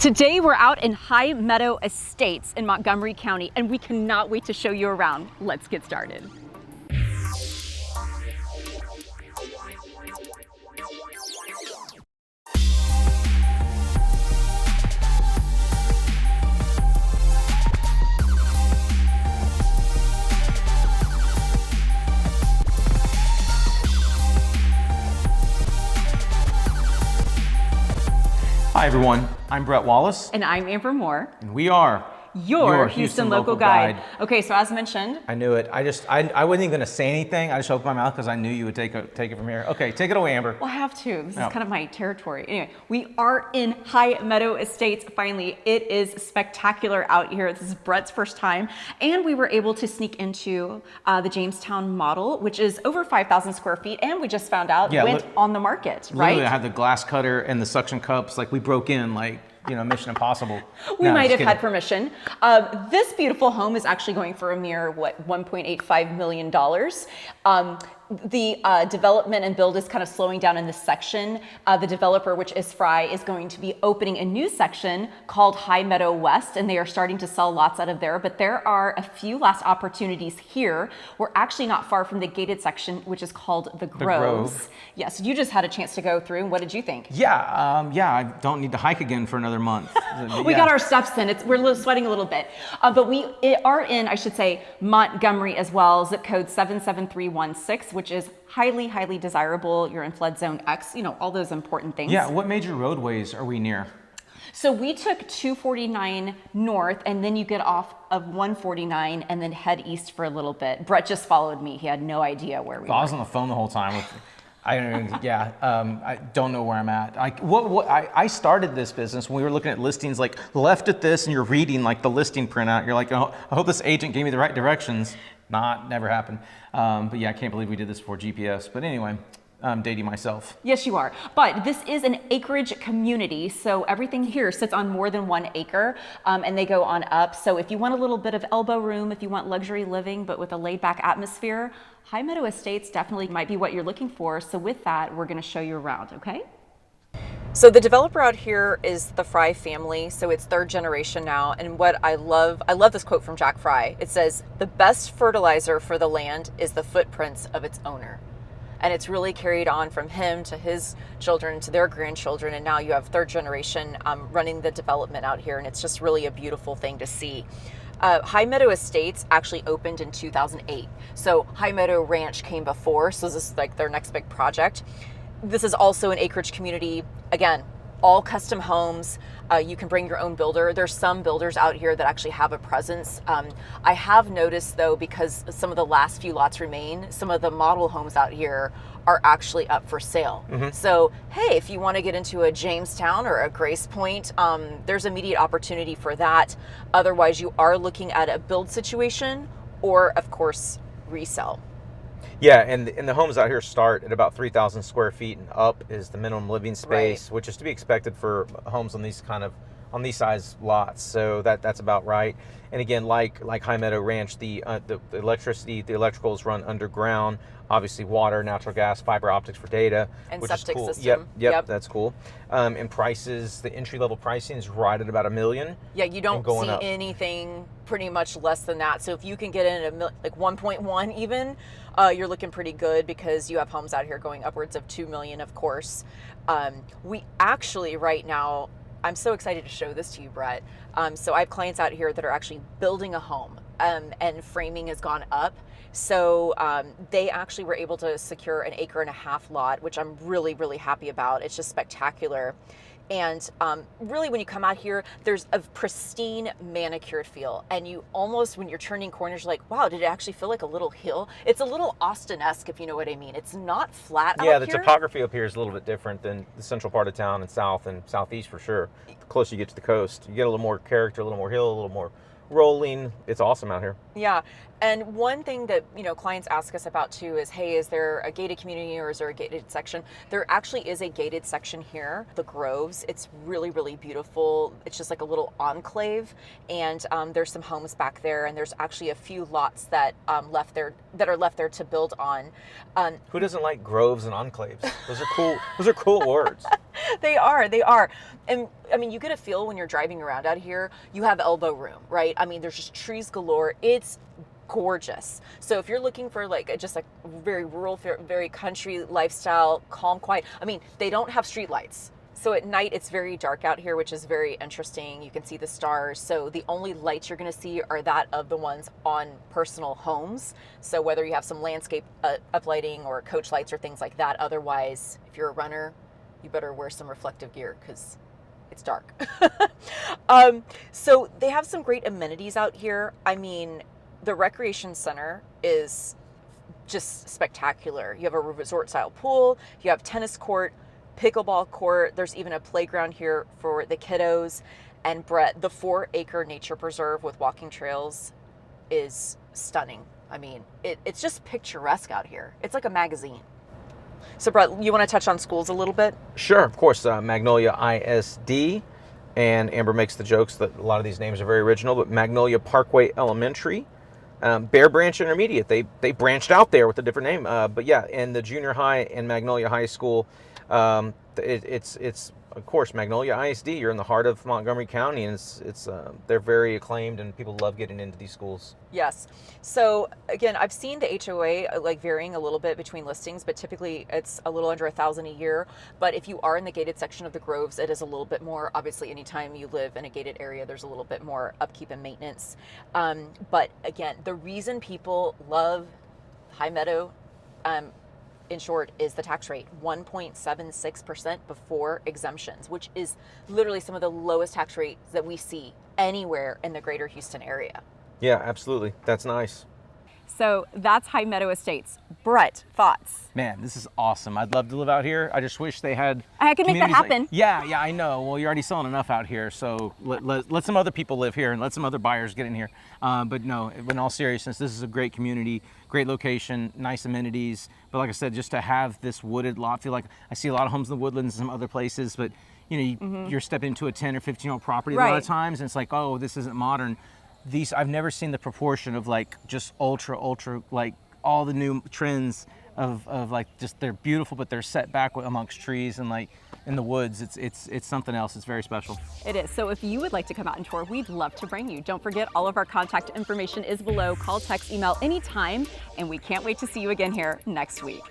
Today we're out in High Meadow Estates in Montgomery County, and we cannot wait to show you around. Let's get started. Hi everyone, I'm Brett Wallace. And I'm Amber Moore. And we are your Houston local guide. Okay, so as mentioned. I knew it. I wasn't even gonna say anything. I just opened my mouth because I knew you would take it from here. Okay, take it away, Amber. Well, I have to. This is kind of my territory. Anyway, we are in High Meadow Estates. Finally, it is spectacular out here. This is Brett's first time. And we were able to sneak into the Jamestown model, which is over 5,000 square feet. And we just found out went on the market, right? Literally, I had the glass cutter and the suction cups. Like we broke in like, you know, Mission Impossible. We might have had permission. This beautiful home is actually going for a mere, $1.85 million. The development and build is kind of slowing down in this section. The developer, which is Frey, is going to be opening a new section called High Meadow West, and they are starting to sell lots out of there. But there are a few last opportunities here. We're actually not far from the gated section, which is called the Groves. Yes, you just had a chance to go through. What did you think? Yeah, I don't need to hike again for another month. We got our steps in. We're sweating a little bit, but we are in, I should say, Montgomery as well. Zip code 77316. Which is highly, highly desirable. You're in flood zone X, you know, all those important things. Yeah, what major roadways are we near? So we took 249 north, and then you get off of 149 and then head east for a little bit. Brett just followed me. He had no idea where we were. I was on the phone the whole time. I don't know where I'm at. I started this business when we were looking at listings, like left at this, and you're reading like the listing printout. You're like, oh, I hope this agent gave me the right directions. Never happened. But yeah, I can't believe we did this before GPS. But anyway, I'm dating myself. Yes, you are. But this is an acreage community, so everything here sits on more than 1 acre, and they go on up. So if you want a little bit of elbow room, if you want luxury living, but with a laid-back atmosphere, High Meadow Estates definitely might be what you're looking for. So with that, we're going to show you around, okay? So the developer out here is the Frey family, so it's 3rd generation now. And what I love this quote from Jack Frey. It says, "The best fertilizer for the land is the footprints of its owner." And it's really carried on from him to his children, to their grandchildren. And now you have 3rd generation running the development out here. And it's just really a beautiful thing to see. High Meadow Estates actually opened in 2008. So High Meadow Ranch came before. So this is like their next big project. This is also an acreage community. Again, all custom homes. You can bring your own builder. There's some builders out here that actually have a presence. I have noticed though, because some of the last few lots remain, some of the model homes out here are actually up for sale. So, hey, if you want to get into a Jamestown or a Grace Point, there's immediate opportunity for that. Otherwise, you are looking at a build situation or, of course, resell. Yeah, and the homes out here start at about 3,000 square feet, and up is the minimum living space, which is to be expected for homes on these size lots. So that's about right. And again, like High Meadow Ranch, the electricity, the electricals run underground. Obviously, water, natural gas, fiber optics for data, and which septic is cool. system. Yep, that's cool. And prices, the entry level pricing is right at about $1 million. Yeah, you don't see anything pretty much less than that. So if you can get in at like 1.1 even, you're looking pretty good, because you have homes out here going upwards of 2 million, of course. We actually right now, I'm so excited to show this to you, Brett. So I have clients out here that are actually building a home, and framing has gone up. So they actually were able to secure an 1.5 acre lot, which I'm really, really happy about. It's just spectacular. And really, when you come out here, there's a pristine manicured feel. And you almost, when you're turning corners, you're like, wow, did it actually feel like a little hill? It's a little Austin-esque, if you know what I mean. It's not flat out here. Yeah, the topography up here is a little bit different than the central part of town and south and southeast for sure. The closer you get to the coast, you get a little more character, a little more hill, a little more rolling. It's awesome out here. Yeah. And one thing that, clients ask us about too is, hey, is there a gated community or is there a gated section? There actually is a gated section here, the Groves. It's really, really beautiful. It's just like a little enclave, and there's some homes back there, and there's actually a few lots that are left there to build on. Who doesn't like groves and enclaves? Those are cool. Those are cool words. They are. And I mean, you get a feel when you're driving around out here, you have elbow room, right? I mean, there's just trees galore. It's gorgeous. So if you're looking for like just like very rural, very country lifestyle, calm, quiet, I mean, they don't have street lights. So at night it's very dark out here, which is very interesting. You can see the stars. So the only lights you're going to see are that of the ones on personal homes. So whether you have some landscape uplighting or coach lights or things like that. Otherwise, if you're a runner, you better wear some reflective gear because it's dark. So they have some great amenities out here. I mean, the recreation center is just spectacular. You have a resort style pool, you have tennis court, pickleball court. There's even a playground here for the kiddos. And Brett, the 4-acre nature preserve with walking trails is stunning. I mean, it's just picturesque out here. It's like a magazine. So Brett, you want to touch on schools a little bit? Sure, of course. Magnolia ISD, and Amber makes the jokes that a lot of these names are very original, but Magnolia Parkway Elementary, Bear Branch Intermediate. They branched out there with a different name, but yeah, and the junior high and Magnolia High School. It's of course Magnolia ISD. You're in the heart of Montgomery County, and it's they're very acclaimed, and people love getting into these schools. Yes. So again, I've seen the HOA like varying a little bit between listings, but typically it's a little under $1,000 a year. But if you are in the gated section of the Groves, it is a little bit more. Obviously, anytime you live in a gated area, there's a little bit more upkeep and maintenance. But again, the reason people love High Meadow, in short, is the tax rate, 1.76% before exemptions, which is literally some of the lowest tax rates that we see anywhere in the greater Houston area. Yeah, absolutely. That's nice. So that's High Meadow Estates. Brett, thoughts? Man, this is awesome. I'd love to live out here. I just wish they had. I can make that happen. Yeah, I know. Well, you're already selling enough out here, so let some other people live here and let some other buyers get in here. But no, in all seriousness, this is a great community, great location, nice amenities. But like I said, just to have this wooded lot, I feel like I see a lot of homes in the woodlands and some other places, but you're stepping into a 10 or 15-year-old property a lot of times, and it's like, oh, this isn't modern. These, I've never seen the proportion of like just ultra like all the new trends of like just they're beautiful, but they're set back amongst trees and like in the woods. It's something else. It's very special. It is. So if you would like to come out and tour, we'd love to bring you. Don't forget, all of our contact information is below. Call, text, email anytime, and we can't wait to see you again here next week.